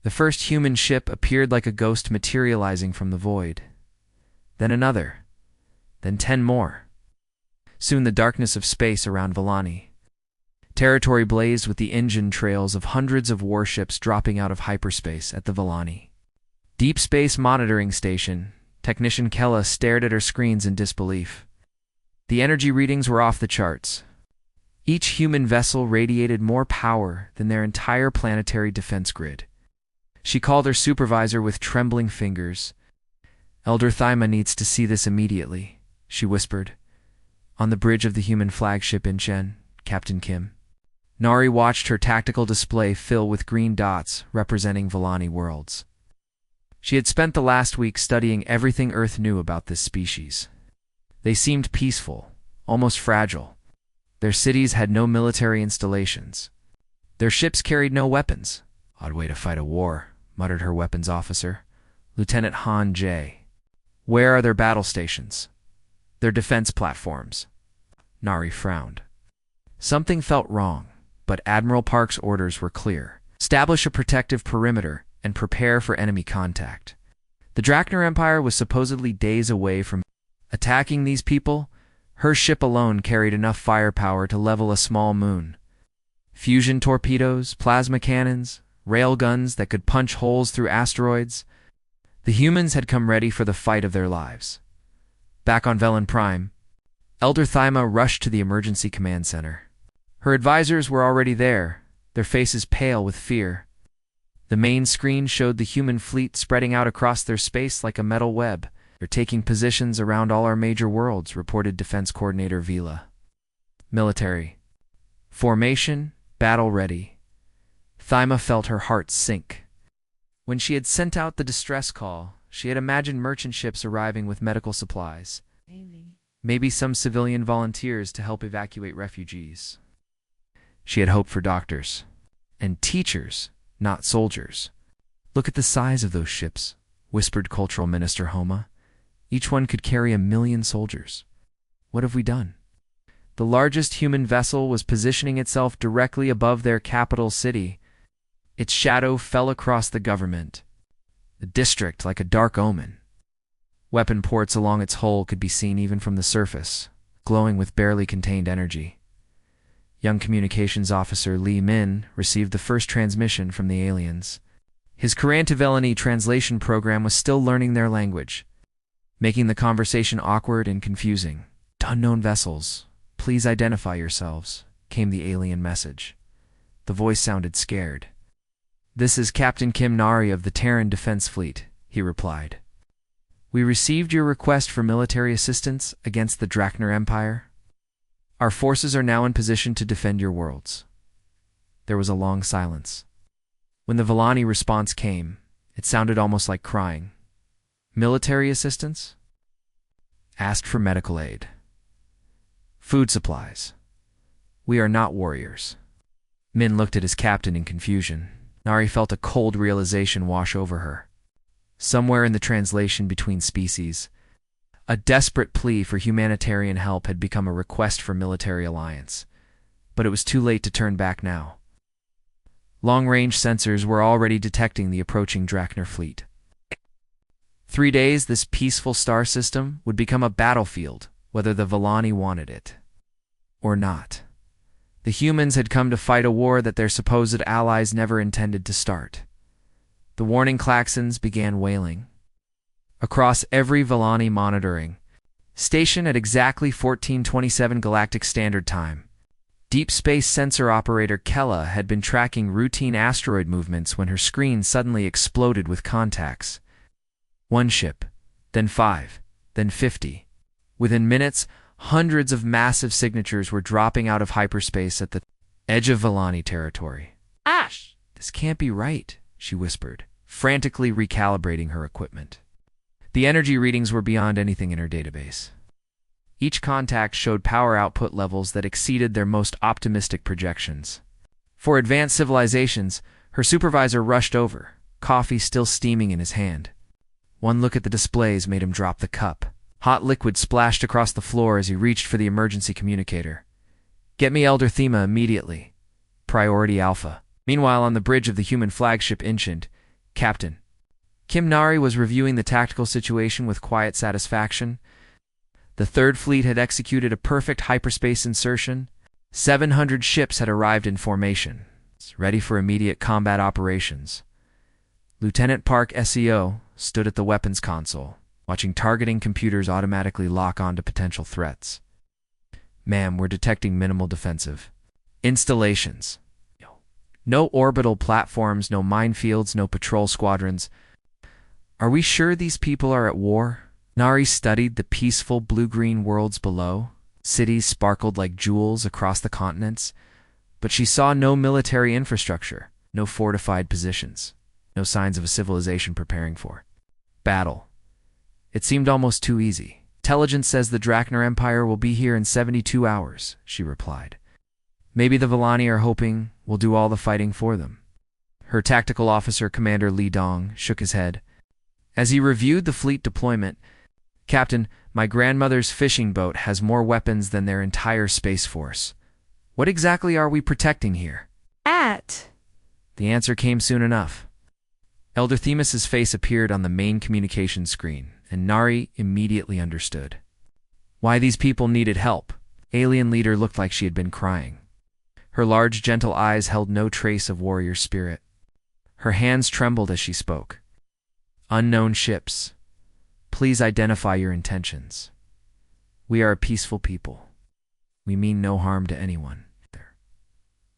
The first human ship appeared like a ghost materializing from the void. Then another. Then 10 more. Soon the darkness of space around Volani. Territory blazed with the engine trails of hundreds of warships dropping out of hyperspace at the Volani. Deep Space Monitoring Station. Technician Kella stared at her screens in disbelief. The energy readings were off the charts. Each human vessel radiated more power than their entire planetary defense grid. She called her supervisor with trembling fingers. "Elder Thyma needs to see this immediately," she whispered. On the bridge of the human flagship Inchen, Captain Kim. Nari watched her tactical display fill with green dots representing Volani worlds. She had spent the last week studying everything Earth knew about this species. They seemed peaceful, almost fragile. Their cities had no military installations. Their ships carried no weapons. "Odd way to fight a war," muttered her weapons officer, Lieutenant Han J. "Where are their battle stations? Their defense platforms?" Nari frowned. Something felt wrong, but Admiral Park's orders were clear. Establish a protective perimeter and prepare for enemy contact. The Drachner Empire was supposedly days away from attacking these people. Her ship alone carried enough firepower to level a small moon. Fusion torpedoes, plasma cannons, rail guns that could punch holes through asteroids. The humans had come ready for the fight of their lives. Back on Velen Prime, Elder Thyma rushed to the emergency command center. Her advisors were already there, their faces pale with fear. The main screen showed the human fleet spreading out across their space like a metal web. "They're taking positions around all our major worlds," reported Defense Coordinator Vila. Military. Formation, battle ready. Thyma felt her heart sink. When she had sent out the distress call, she had imagined merchant ships arriving with medical supplies. Maybe some civilian volunteers to help evacuate refugees. She had hoped for doctors. And teachers, not soldiers. "Look at the size of those ships," whispered Cultural Minister Homa. "Each one could carry 1,000,000 soldiers. What have we done?" The largest human vessel was positioning itself directly above their capital city. Its shadow fell across the government, the district like a dark omen. Weapon ports along its hull could be seen even from the surface, glowing with barely contained energy. Young Communications Officer Li Min received the first transmission from the aliens. His Kurantavelani translation program was still learning their language, making the conversation awkward and confusing. "Unknown vessels, please identify yourselves," came the alien message. The voice sounded scared. "This is Captain Kim Nari of the Terran Defense Fleet," he replied. "We received your request for military assistance against the Drachner Empire. Our forces are now in position to defend your worlds." There was a long silence. When the Volani response came, it sounded almost like crying. "Military assistance?" "Asked for medical aid. Food supplies. We are not warriors." Min looked at his captain in confusion. Nari felt a cold realization wash over her. Somewhere in the translation between species, a desperate plea for humanitarian help had become a request for military alliance. But it was too late to turn back now. Long-range sensors were already detecting the approaching Drachner fleet. 3 days, this peaceful star system would become a battlefield, whether the Volani wanted it or not. The humans had come to fight a war that their supposed allies never intended to start. The warning klaxons began wailing. Across every Volani monitoring station at exactly 1427 Galactic Standard Time, Deep Space Sensor Operator Kella had been tracking routine asteroid movements when her screen suddenly exploded with contacts. 1 ship, then 5, then 50. Within minutes, hundreds of massive signatures were dropping out of hyperspace at the edge of Volani territory. "Ash! This can't be right," she whispered, frantically recalibrating her equipment. The energy readings were beyond anything in her database. Each contact showed power output levels that exceeded their most optimistic projections. For advanced civilizations, her supervisor rushed over, coffee still steaming in his hand. One look at the displays made him drop the cup. Hot liquid splashed across the floor as he reached for the emergency communicator. "Get me Elder Thema immediately. Priority Alpha." Meanwhile, on the bridge of the human flagship Inchant, Captain. Kim Nari was reviewing the tactical situation with quiet satisfaction. The Third Fleet had executed a perfect hyperspace insertion. 700 ships had arrived in formation, ready for immediate combat operations. Lieutenant Park SEO stood at the weapons console, watching targeting computers automatically lock onto potential threats. Ma'am, we're detecting minimal defensive installations. No orbital platforms, no minefields, no patrol squadrons. Are we sure these people are at war? Nari studied the peaceful blue-green worlds below. Cities sparkled like jewels across the continents, but she saw no military infrastructure, no fortified positions, no signs of a civilization preparing for battle. It seemed almost too easy. Intelligence says the Drachner Empire will be here in 72 hours, she replied. Maybe the Villani are hoping we'll do all the fighting for them. Her tactical officer, Commander Li Dong, shook his head. As he reviewed the fleet deployment, Captain, my grandmother's fishing boat has more weapons than their entire space force. What exactly are we protecting here? The answer came soon enough. Elder Themis's face appeared on the main communication screen, and Nari immediately understood why these people needed help. Alien leader looked like she had been crying. Her large, gentle eyes held no trace of warrior spirit. Her hands trembled as she spoke. Unknown ships, please identify your intentions. We are a peaceful people. We mean no harm to anyone.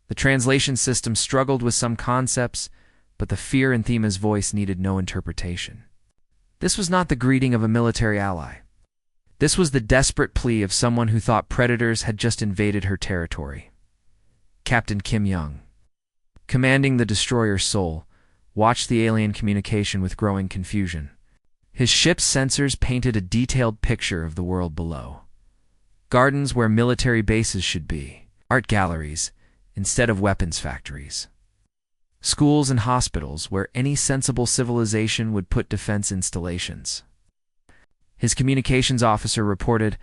The translation system struggled with some concepts, but the fear in Thima's voice needed no interpretation. This was not the greeting of a military ally. This was the desperate plea of someone who thought predators had just invaded her territory. Captain Kim Young, commanding the destroyer Seoul, watched the alien communication with growing confusion. His ship's sensors painted a detailed picture of the world below. Gardens where military bases should be, art galleries instead of weapons factories. Schools and hospitals where any sensible civilization would put defense installations. His communications officer reported,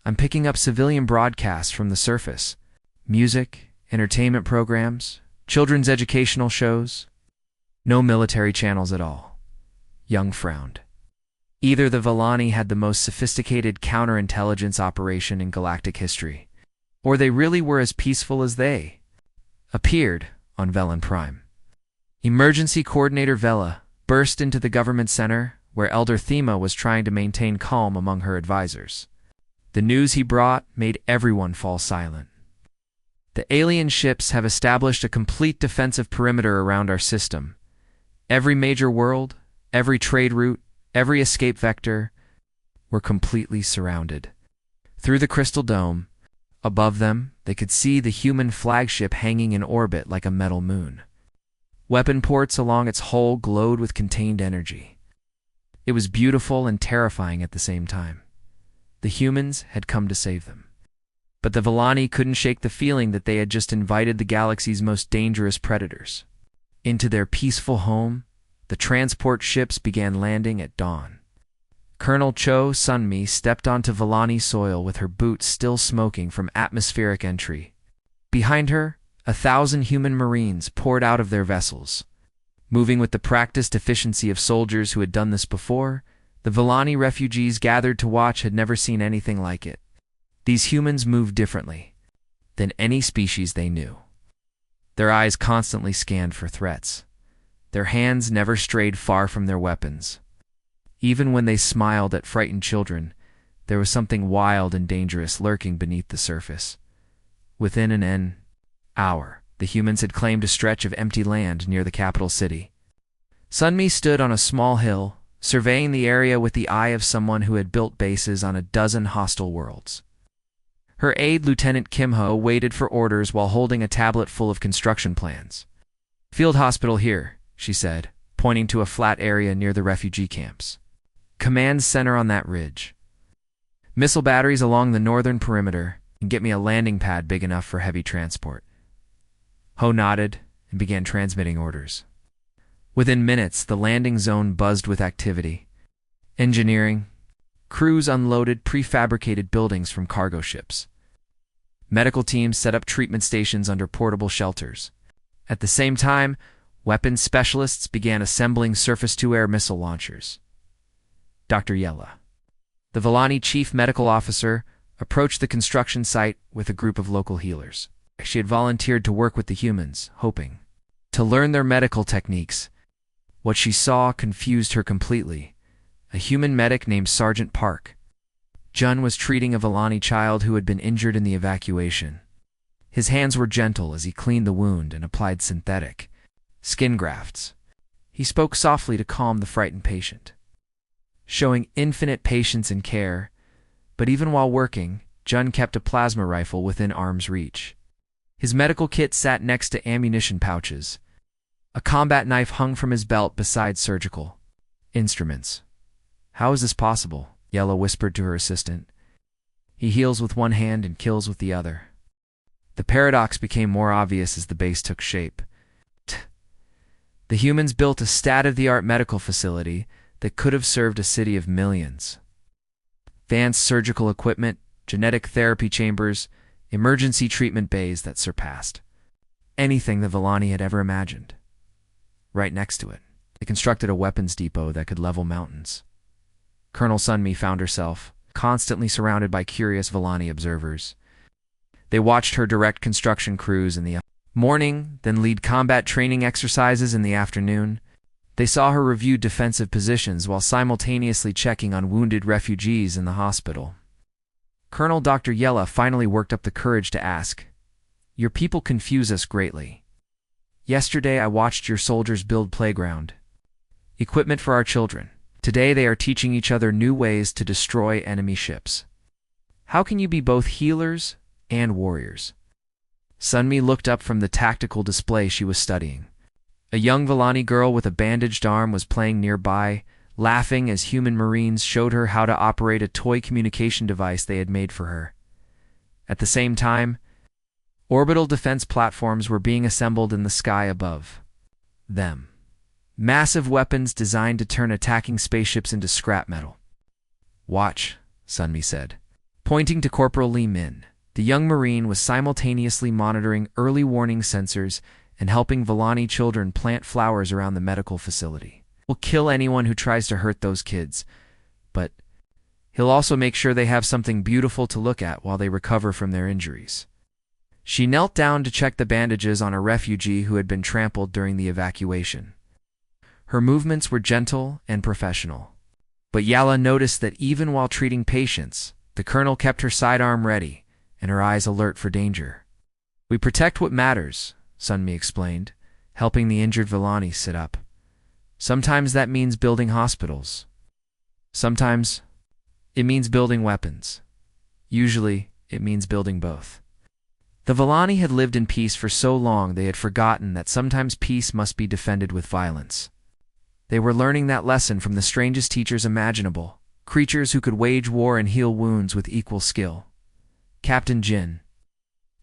I'm picking up civilian broadcasts from the surface. Music, entertainment programs, children's educational shows. No military channels at all. Young frowned. Either the Villani had the most sophisticated counterintelligence operation in galactic history, or they really were as peaceful as they appeared on Velen Prime. Emergency Coordinator Vela burst into the government center, where Elder Thema was trying to maintain calm among her advisors. The news he brought made everyone fall silent. The alien ships have established a complete defensive perimeter around our system. Every major world, every trade route, every escape vector were completely surrounded. Through the crystal dome, above them, they could see the human flagship hanging in orbit like a metal moon. Weapon ports along its hull glowed with contained energy. It was beautiful and terrifying at the same time. The humans had come to save them. But the Villani couldn't shake the feeling that they had just invited the galaxy's most dangerous predators. Into their peaceful home, the transport ships began landing at dawn. Colonel Cho Sunmi stepped onto Villani soil with her boots still smoking from atmospheric entry. Behind her, 1,000 human marines poured out of their vessels. Moving with the practiced efficiency of soldiers who had done this before, the Villani refugees gathered to watch had never seen anything like it. These humans moved differently than any species they knew. Their eyes constantly scanned for threats. Their hands never strayed far from their weapons. Even when they smiled at frightened children, there was something wild and dangerous lurking beneath the surface. Within an hour, the humans had claimed a stretch of empty land near the capital city. Sunmi stood on a small hill, surveying the area with the eye of someone who had built bases on a dozen hostile worlds. Her aide, Lieutenant Kim Ho, waited for orders while holding a tablet full of construction plans. Field hospital here, she said, pointing to a flat area near the refugee camps. Command center on that ridge. Missile batteries along the northern perimeter, and get me a landing pad big enough for heavy transport. Ho nodded and began transmitting orders. Within minutes, the landing zone buzzed with activity. Engineering. Crews unloaded prefabricated buildings from cargo ships. Medical teams set up treatment stations under portable shelters. At the same time, Weapons specialists began assembling surface-to-air missile launchers. Dr. Yella, the Villani chief medical officer, approached the construction site with a group of local healers. She had volunteered to work with the humans, hoping to learn their medical techniques. What she saw confused her completely. A human medic named Sergeant Park. Jun was treating a Villani child who had been injured in the evacuation. His hands were gentle as he cleaned the wound and applied synthetic skin grafts. He spoke softly to calm the frightened patient, showing infinite patience and care. But even while working, Jun kept a plasma rifle within arm's reach. His medical kit sat next to ammunition pouches. A combat knife hung from his belt beside surgical instruments. "How is this possible?" Yella whispered to her assistant. "He heals with one hand and kills with the other." The paradox became more obvious as the base took shape. The humans built a state-of-the-art medical facility that could have served a city of millions. Advanced surgical equipment, genetic therapy chambers, emergency treatment bays that surpassed anything the Villani had ever imagined. Right next to it, they constructed a weapons depot that could level mountains. Colonel Sunmi found herself constantly surrounded by curious Villani observers. They watched her direct construction crews in the morning, then lead combat training exercises in the afternoon. They saw her review defensive positions while simultaneously checking on wounded refugees in the hospital. Colonel Dr. Yella finally worked up the courage to ask, "Your people confuse us greatly. Yesterday I watched your soldiers build playground equipment for our children. Today they are teaching each other new ways to destroy enemy ships. How can you be both healers and warriors?" Sunmi looked up from the tactical display she was studying. A young Villani girl with a bandaged arm was playing nearby, laughing as human marines showed her how to operate a toy communication device they had made for her. At the same time, orbital defense platforms were being assembled in the sky above them. Massive weapons designed to turn attacking spaceships into scrap metal. "Watch," Sunmi said, pointing to Corporal Li Min. The young Marine was simultaneously monitoring early warning sensors and helping Villani children plant flowers around the medical facility. "He'll kill anyone who tries to hurt those kids, but he'll also make sure they have something beautiful to look at while they recover from their injuries." She knelt down to check the bandages on a refugee who had been trampled during the evacuation. Her movements were gentle and professional. But Yalla noticed that even while treating patients, the colonel kept her sidearm ready and her eyes alert for danger. "We protect what matters," Sunmi explained, helping the injured Villani sit up. "Sometimes that means building hospitals. Sometimes it means building weapons. Usually it means building both." The Villani had lived in peace for so long they had forgotten that sometimes peace must be defended with violence. They were learning that lesson from the strangest teachers imaginable, creatures who could wage war and heal wounds with equal skill. Captain Jin.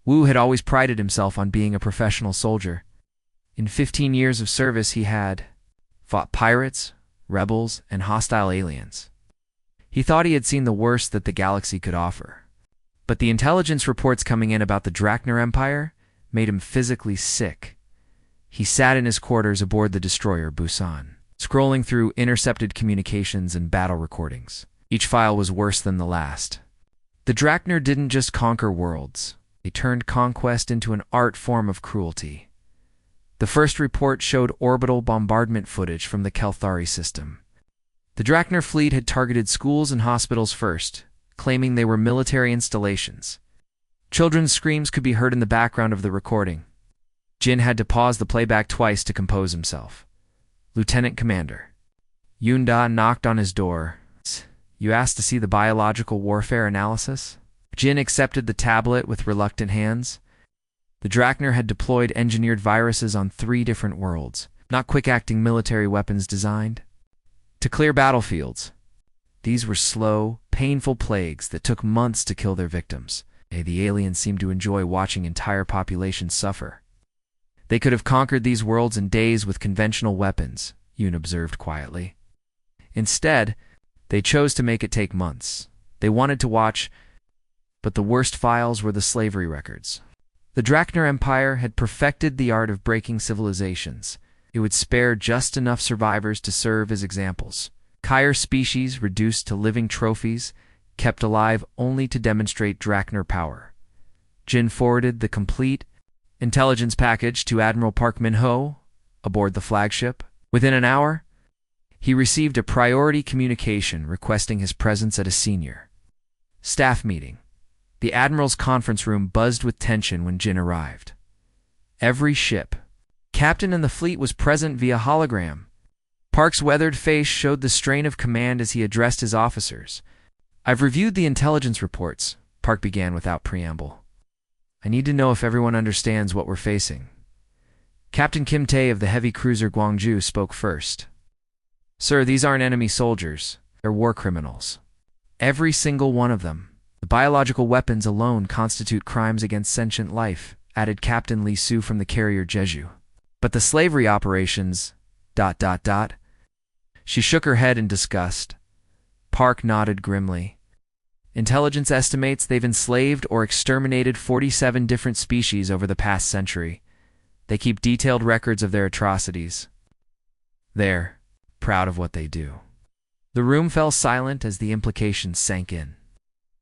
Wu had always prided himself on being a professional soldier. In 15 years of service he had fought pirates, rebels, and hostile aliens. He thought he had seen the worst that the galaxy could offer. But the intelligence reports coming in about the Drachner Empire made him physically sick. He sat in his quarters aboard the destroyer Busan, scrolling through intercepted communications and battle recordings. Each file was worse than the last. The Drachner didn't just conquer worlds. They turned conquest into an art form of cruelty. The first report showed orbital bombardment footage from the Kelthari system. The Drachner fleet had targeted schools and hospitals first, claiming they were military installations. Children's screams could be heard in the background of the recording. Jin had to pause the playback twice to compose himself. "Lieutenant Commander." Yunda knocked on his door. "You asked to see the biological warfare analysis?" Jin accepted the tablet with reluctant hands. The Drachner had deployed engineered viruses on 3 different worlds, not quick-acting military weapons designed to clear battlefields. These were slow, painful plagues that took months to kill their victims. The aliens seemed to enjoy watching entire populations suffer. "They could have conquered these worlds in days with conventional weapons," Yoon observed quietly. "Instead, they chose to make it take months. They wanted to watch, but the worst files were the slavery records. The Drachner Empire had perfected the art of breaking civilizations. it would spare just enough survivors to serve as examples. Higher species reduced to living trophies, kept alive only to demonstrate Drachner power. Jin forwarded the complete intelligence package to Admiral Park Min-ho aboard the flagship. Within an hour, he received a priority communication requesting his presence at a senior staff meeting. The Admiral's conference room buzzed with tension when Jin arrived. Every ship, captain and the fleet was present via hologram. Park's weathered face showed the strain of command as he addressed his officers. "I've reviewed the intelligence reports," Park began without preamble. "I need to know if everyone understands what we're facing." Captain Kim Tae of the heavy cruiser Gwangju spoke first. "Sir, these aren't enemy soldiers. They're war criminals. Every single one of them. The biological weapons alone constitute crimes against sentient life," added Captain Lee Su from the carrier Jeju. "But the slavery operations... ... She shook her head in disgust. Park nodded grimly. "Intelligence estimates they've enslaved or exterminated 47 different species over the past century. They keep detailed records of their atrocities. They're proud of what they do." The room fell silent as the implications sank in.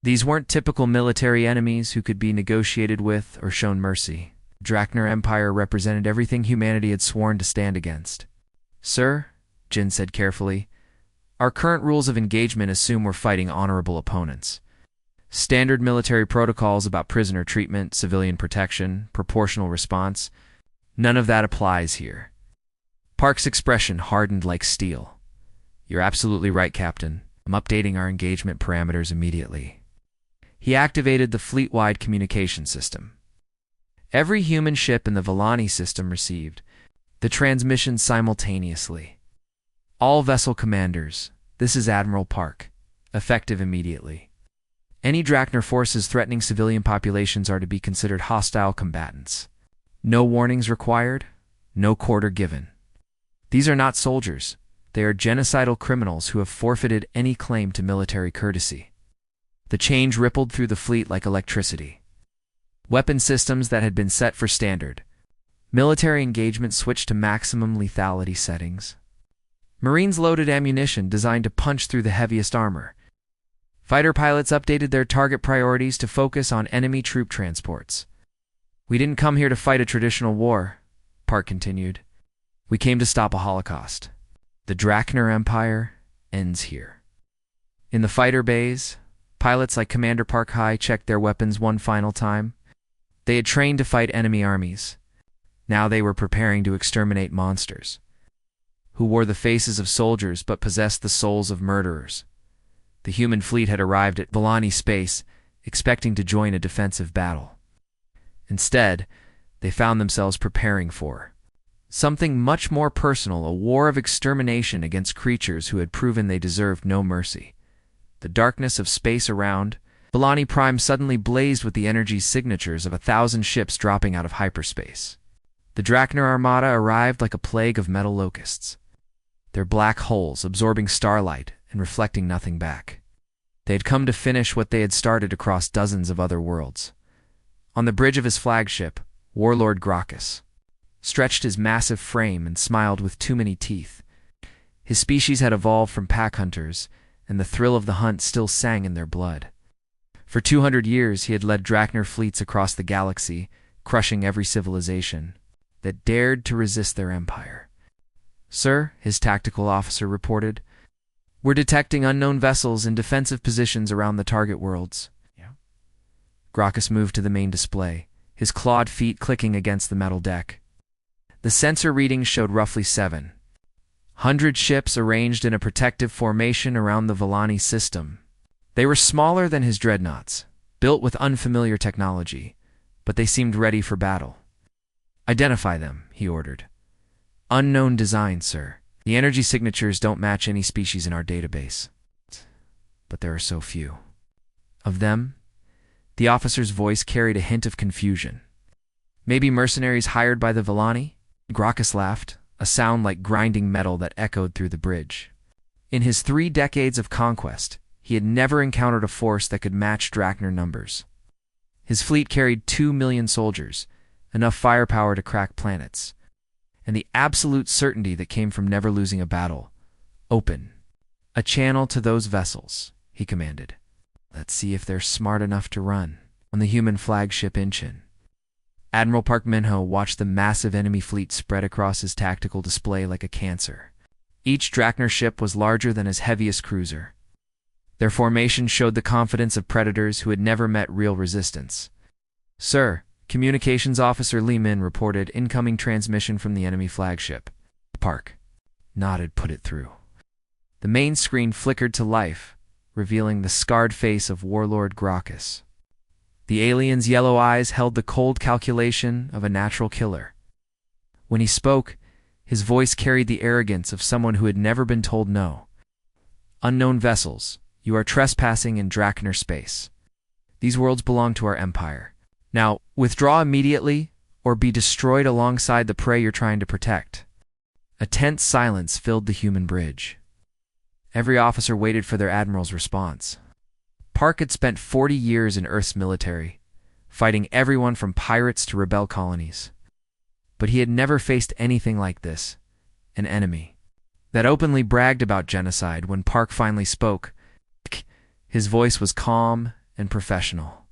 These weren't typical military enemies who could be negotiated with or shown mercy. Drachner Empire represented everything humanity had sworn to stand against. "Sir," Jin said carefully, "our current rules of engagement assume we're fighting honorable opponents. Standard military protocols about prisoner treatment, civilian protection, proportional response, none of that applies here." Park's expression hardened like steel. "You're absolutely right, Captain. I'm updating our engagement parameters immediately." He activated the fleet-wide communication system. Every human ship in the Villani system received the transmission simultaneously. "All vessel commanders, this is Admiral Park. Effective immediately. Any Drachner forces threatening civilian populations are to be considered hostile combatants. No warnings required, no quarter given. These are not soldiers. They are genocidal criminals who have forfeited any claim to military courtesy." The change rippled through the fleet like electricity. Weapon systems that had been set for standard military engagement switched to maximum lethality settings. Marines loaded ammunition designed to punch through the heaviest armor. Fighter pilots updated their target priorities to focus on enemy troop transports. "We didn't come here to fight a traditional war," Park continued. "We came to stop a holocaust. The Drachner Empire ends here." In the fighter bays, pilots like Commander Park Hai checked their weapons one final time. They had trained to fight enemy armies. Now they were preparing to exterminate monsters who wore the faces of soldiers but possessed the souls of murderers. The human fleet had arrived at Villani space, expecting to join a defensive battle. Instead, they found themselves preparing for something much more personal, a war of extermination against creatures who had proven they deserved no mercy. The darkness of space around Villani Prime suddenly blazed with the energy signatures of 1,000 ships dropping out of hyperspace. The Drachner Armada arrived like a plague of metal locusts, their black holes absorbing starlight and reflecting nothing back. They had come to finish what they had started across dozens of other worlds. On the bridge of his flagship, Warlord Gracchus stretched his massive frame and smiled with too many teeth. His species had evolved from pack hunters, and the thrill of the hunt still sang in their blood. For 200 years he had led Drachner fleets across the galaxy, crushing every civilization that dared to resist their empire. "Sir," his tactical officer reported, "we're detecting unknown vessels in defensive positions around the target worlds." Gracchus moved to the main display, his clawed feet clicking against the metal deck. The sensor readings showed roughly 700 ships arranged in a protective formation around the Villani system. They were smaller than his dreadnoughts, built with unfamiliar technology, but they seemed ready for battle. "Identify them," he ordered. "Unknown design, sir. The energy signatures don't match any species in our database. But there are so few of them." The officer's voice carried a hint of confusion. "Maybe mercenaries hired by the Villani?" Gracchus laughed, a sound like grinding metal that echoed through the bridge. In his 3 decades of conquest, he had never encountered a force that could match Drachner numbers. His fleet carried 2 million soldiers, enough firepower to crack planets. and the absolute certainty that came from never losing a battle. "Open a channel to those vessels," he commanded. "Let's see if they're smart enough to run." On the human flagship Inchin, Admiral Park Min-ho watched the massive enemy fleet spread across his tactical display like a cancer. Each Drachner ship was larger than his heaviest cruiser. Their formation showed the confidence of predators who had never met real resistance. "Sir," Communications Officer Lee Min reported incoming transmission from the enemy flagship. Park nodded, "Put it through." The main screen flickered to life, revealing the scarred face of Warlord Gracchus. The alien's yellow eyes held the cold calculation of a natural killer. When he spoke, his voice carried the arrogance of someone who had never been told no. "Unknown vessels, you are trespassing in Drachner space. These worlds belong to our empire. Now, withdraw immediately, or be destroyed alongside the prey you're trying to protect." A tense silence filled the human bridge. Every officer waited for their admiral's response. Park had spent 40 years in Earth's military, fighting everyone from pirates to rebel colonies. But he had never faced anything like this, an enemy that openly bragged about genocide. When Park finally spoke, his voice was calm and professional.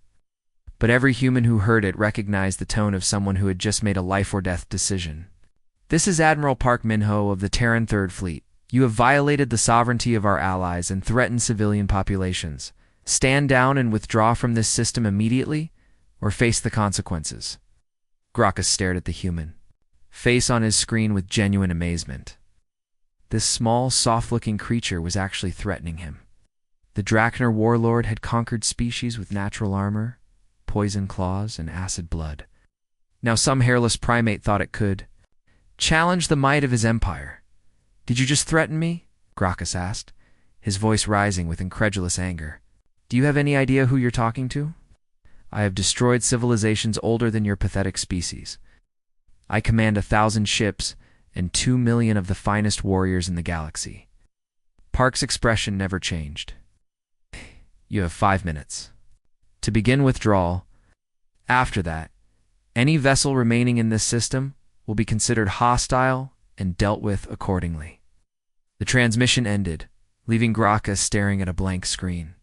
But every human who heard it recognized the tone of someone who had just made a life-or-death decision. "This is Admiral Park Min-ho of the Terran Third Fleet. You have violated the sovereignty of our allies and threatened civilian populations. Stand down and withdraw from this system immediately, or face the consequences." Gracchus stared at the human, face on his screen with genuine amazement. This small, soft-looking creature was actually threatening him. The Drachner warlord had conquered species with natural armor, poison claws, and acid blood. Now some hairless primate thought it could challenge the might of his empire. "Did you just threaten me?" Gracchus asked, his voice rising with incredulous anger. "Do you have any idea who you're talking to? I have destroyed civilizations older than your pathetic species. I command 1,000 ships and 2 million of the finest warriors in the galaxy." Park's expression never changed. "You have 5 minutes to begin withdrawal. After that, any vessel remaining in this system will be considered hostile and dealt with accordingly." The transmission ended, leaving Gracchus staring at a blank screen.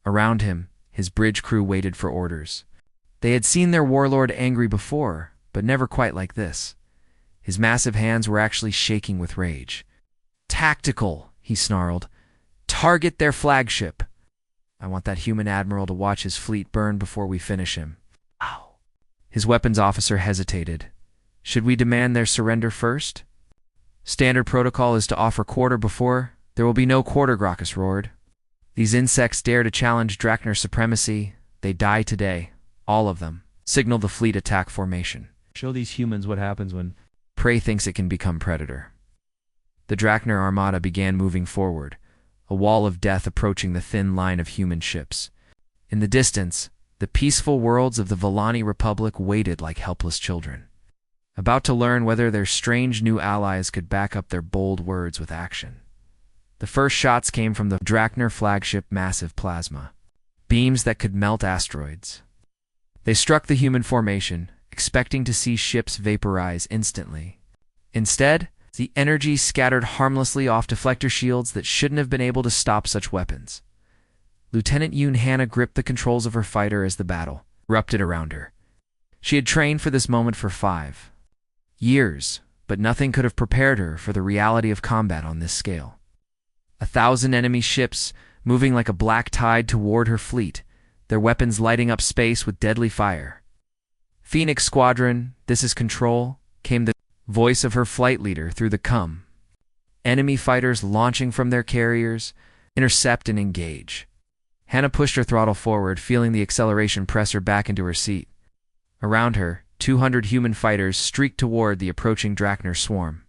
Around him, his bridge crew waited for orders. They had seen their warlord angry before, but never quite like this. His massive hands were actually shaking with rage. "Tactical," he snarled. "Target their flagship. I want that human admiral to watch his fleet burn before we finish him." Ow. His weapons officer hesitated. "Should we demand their surrender first?" "Standard protocol is to offer quarter before." "There will be no quarter," Gracchus roared. "These insects dare to challenge Drachner supremacy. They die today. All of them." Signal the fleet attack formation. "Show these humans what happens when prey thinks it can become predator." The Drachner armada began moving forward, a wall of death approaching the thin line of human ships. In the distance, the peaceful worlds of the Volani Republic waited like helpless children, about to learn whether their strange new allies could back up their bold words with action. The first shots came from the Drachner flagship massive plasma, beams that could melt asteroids. They struck the human formation, expecting to see ships vaporize instantly. Instead, the energy scattered harmlessly off deflector shields that shouldn't have been able to stop such weapons. Lieutenant Yoon Hannah gripped the controls of her fighter as the battle erupted around her. She had trained for this moment for 5 years, but nothing could have prepared her for the reality of combat on this scale. 1,000 enemy ships moving like a black tide toward her fleet, their weapons lighting up space with deadly fire. "Phoenix Squadron, this is Control," came the voice of her flight leader through the comm. Enemy fighters launching from their carriers, intercept and engage. Hannah pushed her throttle forward, feeling the acceleration press her back into her seat. Around her, 200 human fighters streaked toward the approaching Drachner swarm.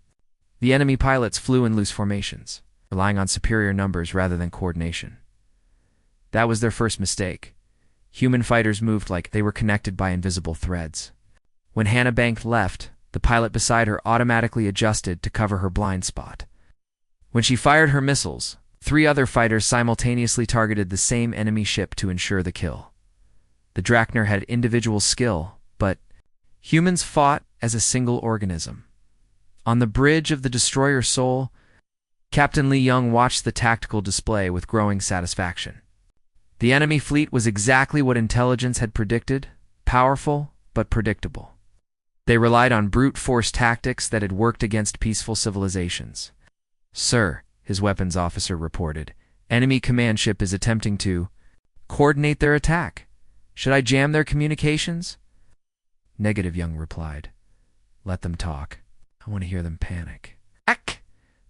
The enemy pilots flew in loose formations, relying on superior numbers rather than coordination. That was their first mistake. Human fighters moved like they were connected by invisible threads. When Hannah banked left, the pilot beside her automatically adjusted to cover her blind spot. When she fired her missiles, 3 other fighters simultaneously targeted the same enemy ship to ensure the kill. The Drachner had individual skill, but humans fought as a single organism. On the bridge of the destroyer Soul, Captain Lee Young watched the tactical display with growing satisfaction. The enemy fleet was exactly what intelligence had predicted, powerful but predictable. They relied on brute force tactics that had worked against peaceful civilizations. "Sir," his weapons officer reported, "enemy command ship is attempting to coordinate their attack. Should I jam their communications?" "Negative," Young replied. "Let them talk. I want to hear them panic." Ack!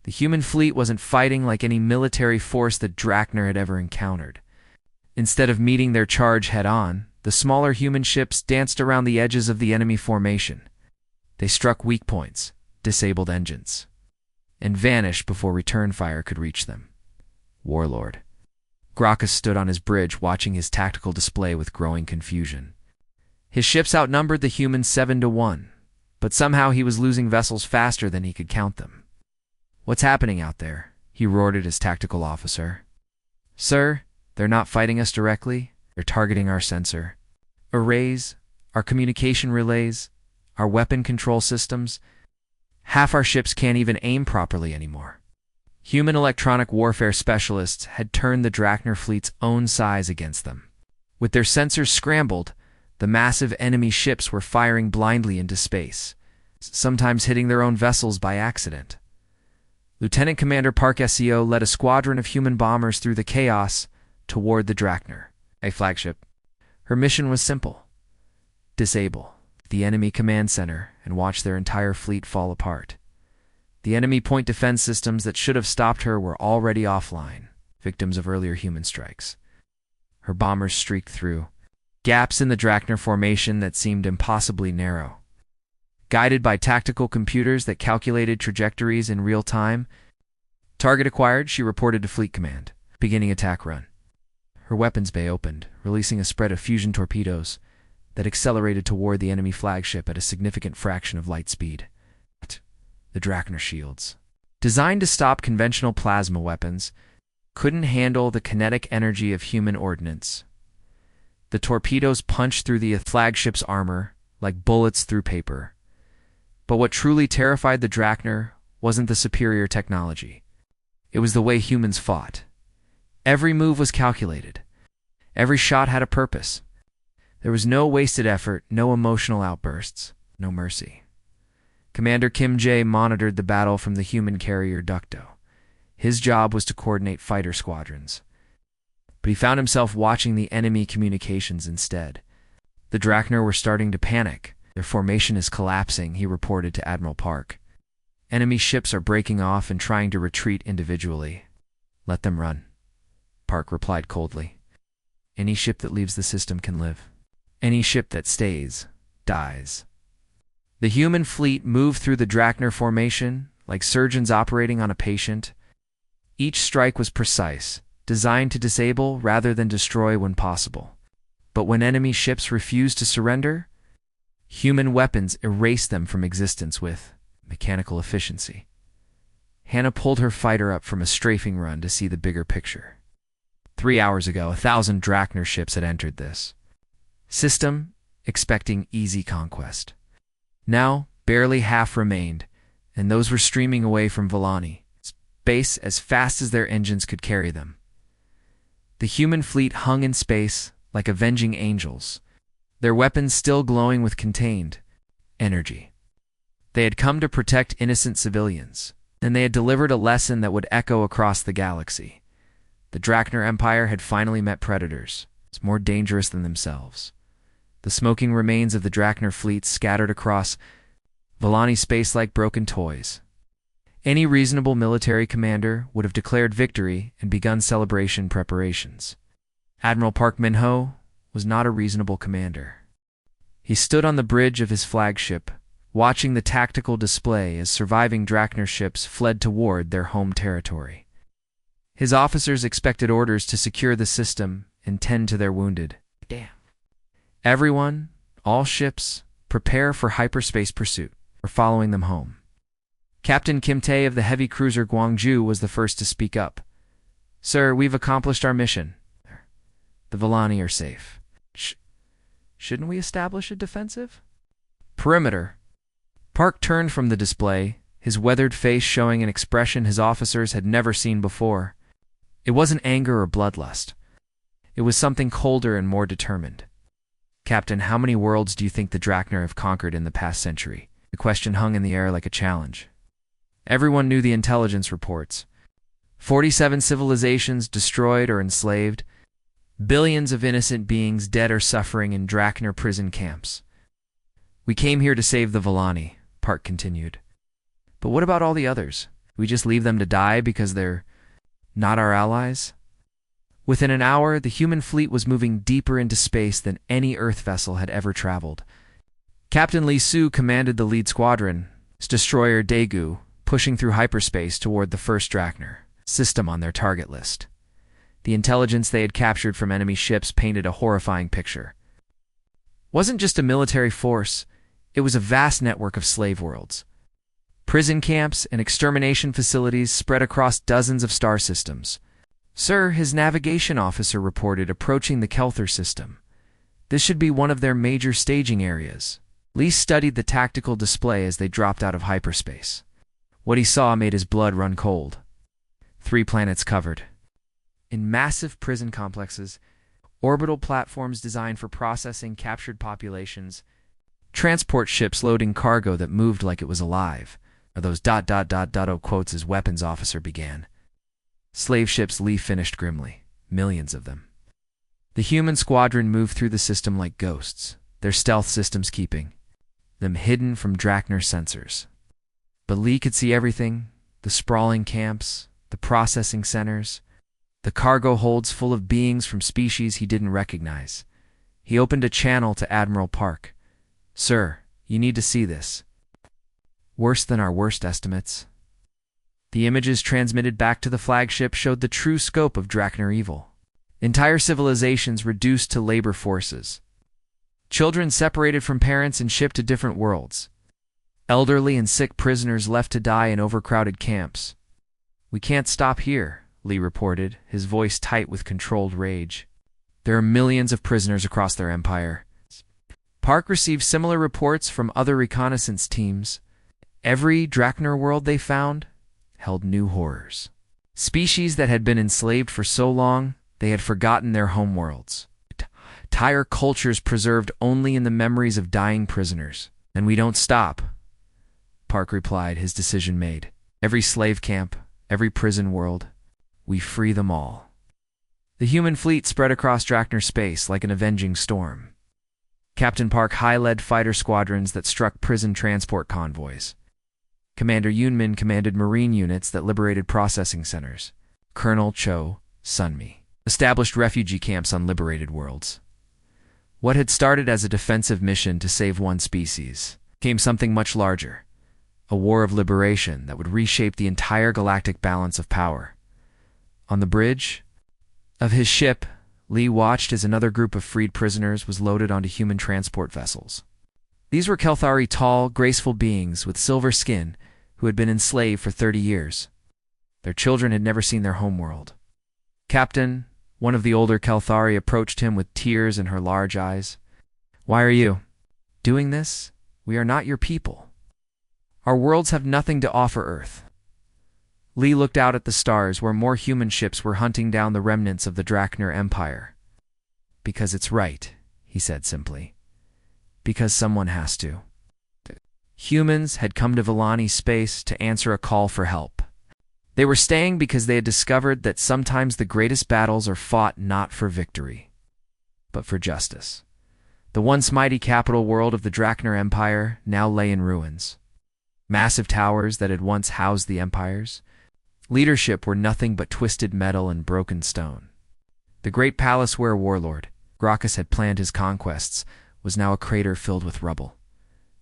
The human fleet wasn't fighting like any military force that Drachner had ever encountered. Instead of meeting their charge head-on, the smaller human ships danced around the edges of the enemy formation. They struck weak points, disabled engines, and vanished before return fire could reach them. Warlord. Gracchus stood on his bridge watching his tactical display with growing confusion. His ships outnumbered the humans 7-1, but somehow he was losing vessels faster than he could count them. "What's happening out there?" he roared at his tactical officer. "Sir, they're not fighting us directly. They're targeting our sensor arrays, our communication relays, our weapon control systems. Half our ships can't even aim properly anymore." Human electronic warfare specialists had turned the Drachner fleet's own size against them. With their sensors scrambled, the massive enemy ships were firing blindly into space, sometimes hitting their own vessels by accident. Lieutenant Commander Park SEO led a squadron of human bombers through the chaos toward the Drachner, a flagship. Her mission was simple: disable the enemy command center and watch their entire fleet fall apart. The enemy point defense systems that should have stopped her were already offline, victims of earlier human strikes. Her bombers streaked through gaps in the Drachner formation that seemed impossibly narrow. Guided by tactical computers that calculated trajectories in real time, target acquired, she reported to Fleet Command, beginning attack run. Her weapons bay opened, releasing a spread of fusion torpedoes that accelerated toward the enemy flagship at a significant fraction of light speed. The Drachner shields, designed to stop conventional plasma weapons, couldn't handle the kinetic energy of human ordnance. The torpedoes punched through the flagship's armor like bullets through paper. But what truly terrified the Drachner wasn't the superior technology. It was the way humans fought. Every move was calculated. Every shot had a purpose. There was no wasted effort, no emotional outbursts, no mercy. Commander Kim Jae monitored the battle from the human carrier Ducto. His job was to coordinate fighter squadrons. But he found himself watching the enemy communications instead. The Drachner were starting to panic. "Their formation is collapsing," he reported to Admiral Park. "Enemy ships are breaking off and trying to retreat individually." "Let them run," Park replied coldly. "Any ship that leaves the system can live. Any ship that stays, dies." The human fleet moved through the Drachner formation like surgeons operating on a patient. Each strike was precise, designed to disable rather than destroy when possible. But when enemy ships refused to surrender, human weapons erased them from existence with mechanical efficiency. Hannah pulled her fighter up from a strafing run to see the bigger picture. 3 hours ago, 1,000 Drachner ships had entered this system, expecting easy conquest. Now, barely half remained, and those were streaming away from Volani, space as fast as their engines could carry them. The human fleet hung in space like avenging angels, their weapons still glowing with contained energy. They had come to protect innocent civilians, and they had delivered a lesson that would echo across the galaxy. The Drachner Empire had finally met predators, more dangerous than themselves. The smoking remains of the Drachner fleet scattered across Volani space like broken toys. Any reasonable military commander would have declared victory and begun celebration preparations. Admiral Park Min-ho was not a reasonable commander. He stood on the bridge of his flagship, watching the tactical display as surviving Drachner ships fled toward their home territory. His officers expected orders to secure the system and tend to their wounded. Damn. Everyone, all ships, prepare for hyperspace pursuit. We're following them home. Captain Kim Tae of the heavy cruiser Gwangju was the first to speak up. "Sir, we've accomplished our mission. The Volani are safe. Shouldn't we establish a defensive perimeter?" Park turned from the display, his weathered face showing an expression his officers had never seen before. It wasn't anger or bloodlust. It was something colder and more determined. "Captain, how many worlds do you think the Drachner have conquered in the past century?" The question hung in the air like a challenge. Everyone knew the intelligence reports. 47 civilizations destroyed or enslaved, billions of innocent beings dead or suffering in Drachner prison camps. "We came here to save the Volani," Park continued. "But what about all the others? We just leave them to die because they're not our allies?" Within an hour, the human fleet was moving deeper into space than any Earth vessel had ever traveled. Captain Li Su commanded the lead squadron, his destroyer Daegu, pushing through hyperspace toward the first Drachner system on their target list. The intelligence they had captured from enemy ships painted a horrifying picture. It wasn't just a military force, it was a vast network of slave worlds. Prison camps and extermination facilities spread across dozens of star systems. "Sir," his navigation officer reported, approaching the Kelther system. "This should be one of their major staging areas." Lee studied the tactical display as they dropped out of hyperspace. What he saw made his blood run cold. 3 planets covered. In massive prison complexes, orbital platforms designed for processing captured populations, transport ships loading cargo that moved like it was alive, or those ... quotes his weapons officer began. Slave ships, Lee finished grimly. Millions of them. The human squadron moved through the system like ghosts, their stealth systems keeping them hidden from Drachner sensors. But Lee could see everything: the sprawling camps, the processing centers, the cargo holds full of beings from species he didn't recognize. He opened a channel to Admiral Park. "Sir, you need to see this. Worse than our worst estimates." The images transmitted back to the flagship showed the true scope of Drachner evil. Entire civilizations reduced to labor forces. Children separated from parents and shipped to different worlds. Elderly and sick prisoners left to die in overcrowded camps. "We can't stop here," Lee reported, his voice tight with controlled rage. "There are millions of prisoners across their empire." Park received similar reports from other reconnaissance teams. Every Drachner world they found held new horrors. Species that had been enslaved for so long, they had forgotten their homeworlds. Entire cultures preserved only in the memories of dying prisoners. "And we don't stop," Park replied, his decision made. "Every slave camp, every prison world, we free them all." The human fleet spread across Drachner space like an avenging storm. Captain Park high-led fighter squadrons that struck prison transport convoys. Commander Yunmin commanded marine units that liberated processing centers. Colonel Cho Sunmi established refugee camps on liberated worlds. What had started as a defensive mission to save one species became something much larger, a war of liberation that would reshape the entire galactic balance of power. On the bridge of his ship, Lee watched as another group of freed prisoners was loaded onto human transport vessels. These were Kelthari, tall, graceful beings with silver skin who had been enslaved for 30 years. Their children had never seen their homeworld. "Captain," one of the older Kelthari approached him with tears in her large eyes. "Why are you doing this? We are not your people. Our worlds have nothing to offer Earth." Lee looked out at the stars where more human ships were hunting down the remnants of the Drachner Empire. "Because it's right," he said simply. "Because someone has to." Humans had come to Volani space to answer a call for help. They were staying because they had discovered that sometimes the greatest battles are fought not for victory, but for justice. The once mighty capital world of the Drachner Empire now lay in ruins. Massive towers that had once housed the empires, leadership were nothing but twisted metal and broken stone. The great palace where warlord Gracchus had planned his conquests was now a crater filled with rubble.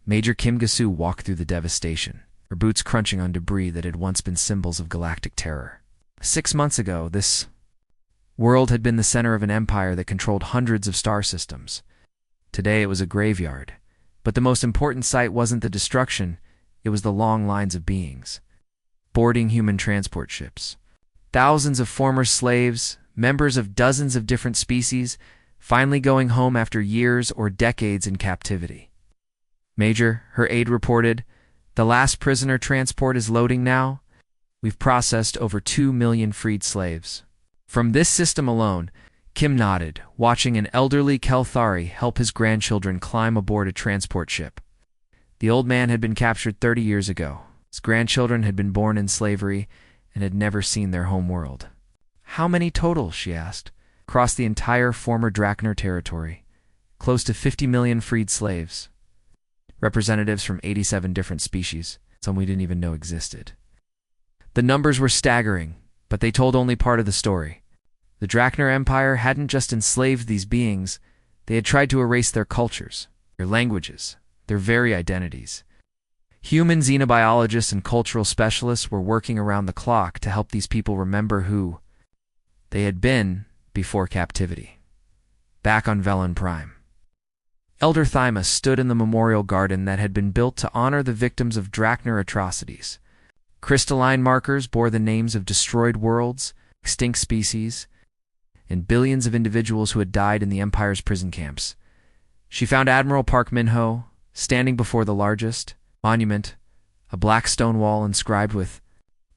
Major Kim Gasu walked through the devastation, her boots crunching on debris that had once been symbols of galactic terror. 6 months ago, this world had been the center of an empire that controlled hundreds of star systems. Today it was a graveyard, but the most important sight wasn't the destruction, it was the long lines of beings boarding human transport ships. Thousands of former slaves, members of dozens of different species, finally going home after years or decades in captivity. "Major," her aide reported, The last prisoner transport is loading now. We've processed over 2 million freed slaves. From this system alone, Kim nodded, watching an elderly Kelthari help his grandchildren climb aboard a transport ship. The old man had been captured 30 years ago. His grandchildren had been born in slavery and had never seen their home world. How many total, she asked, across the entire former Drachner territory? Close to 50 million freed slaves. Representatives from 87 different species, some we didn't even know existed. The numbers were staggering, but they told only part of the story. The Drachner Empire hadn't just enslaved these beings, they had tried to erase their cultures, their languages, their very identities. Human xenobiologists and cultural specialists were working around the clock to help these people remember who they had been before captivity. Back on Velen Prime, Elder Thyma stood in the memorial garden that had been built to honor the victims of Drachner atrocities. Crystalline markers bore the names of destroyed worlds, extinct species, and billions of individuals who had died in the Empire's prison camps. She found Admiral Park Min-ho standing before the largest monument, a black stone wall inscribed with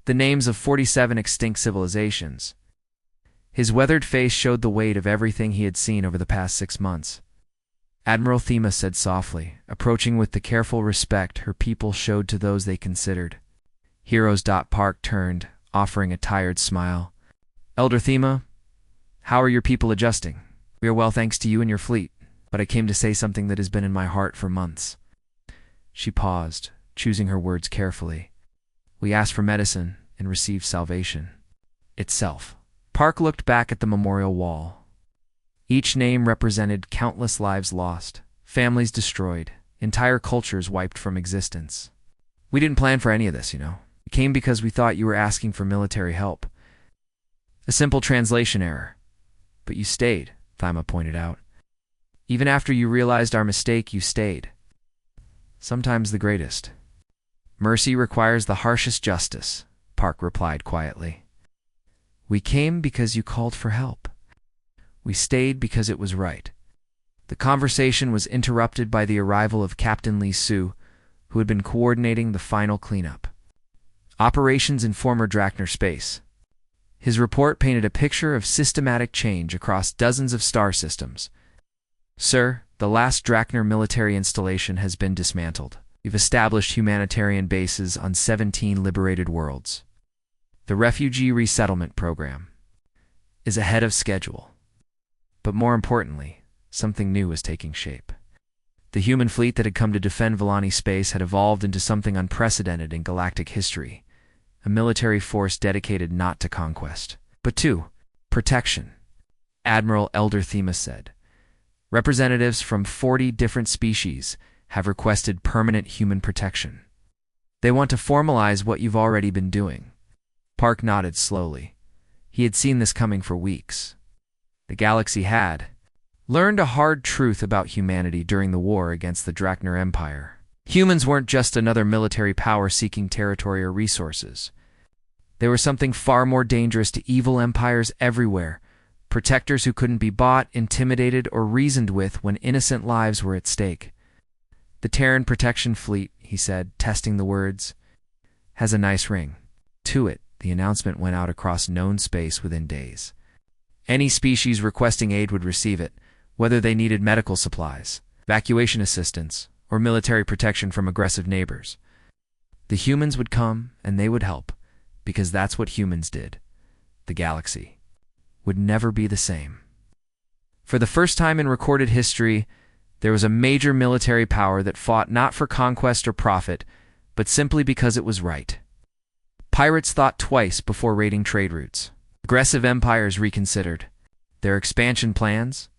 the names of 47 extinct civilizations. His weathered face showed the weight of everything he had seen over the past 6 months. Admiral Thema said softly, approaching with the careful respect her people showed to those they considered heroes. Park turned, offering a tired smile. Elder Thema, how are your people adjusting? We are well thanks to you and your fleet, but I came to say something that has been in my heart for months. She paused, choosing her words carefully. We asked for medicine and received salvation itself. Park looked back at the memorial wall. Each name represented countless lives lost, families destroyed, entire cultures wiped from existence. We didn't plan for any of this, you know. It came because we thought you were asking for military help. A simple translation error. But you stayed, Thyma pointed out. Even after you realized our mistake, you stayed. Sometimes the greatest. Mercy requires the harshest justice, Park replied quietly. We came because you called for help. We stayed because it was right. The conversation was interrupted by the arrival of Captain Lee Su, who had been coordinating the final cleanup. Operations in former Drachner space. His report painted a picture of systematic change across dozens of star systems. Sir, the last Drachner military installation has been dismantled. We've established humanitarian bases on 17 liberated worlds. The refugee resettlement program is ahead of schedule. But more importantly, something new was taking shape. The human fleet that had come to defend Vellani space had evolved into something unprecedented in galactic history. A military force dedicated not to conquest, but to protection, Admiral Elder Thema said. Representatives from 40 different species have requested permanent human protection. They want to formalize what you've already been doing. Park nodded slowly. He had seen this coming for weeks. The galaxy had learned a hard truth about humanity during the war against the Drachner Empire. Humans weren't just another military power seeking territory or resources. They were something far more dangerous to evil empires everywhere, protectors who couldn't be bought, intimidated, or reasoned with when innocent lives were at stake. The Terran Protection Fleet, he said, testing the words, has a nice ring to it. The announcement went out across known space within days. Any species requesting aid would receive it, whether they needed medical supplies, evacuation assistance, or military protection from aggressive neighbors. The humans would come, and they would help, because that's what humans did. The galaxy would never be the same. For the first time in recorded history, there was a major military power that fought not for conquest or profit, but simply because it was right. Pirates thought twice before raiding trade routes. Aggressive empires reconsidered their expansion plans.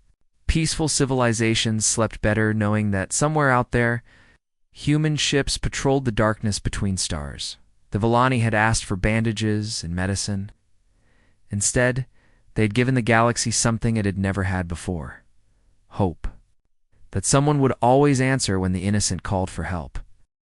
Peaceful civilizations slept better knowing that somewhere out there, human ships patrolled the darkness between stars. The Vellani had asked for bandages and medicine. Instead, they had given the galaxy something it had never had before. Hope. That someone would always answer when the innocent called for help.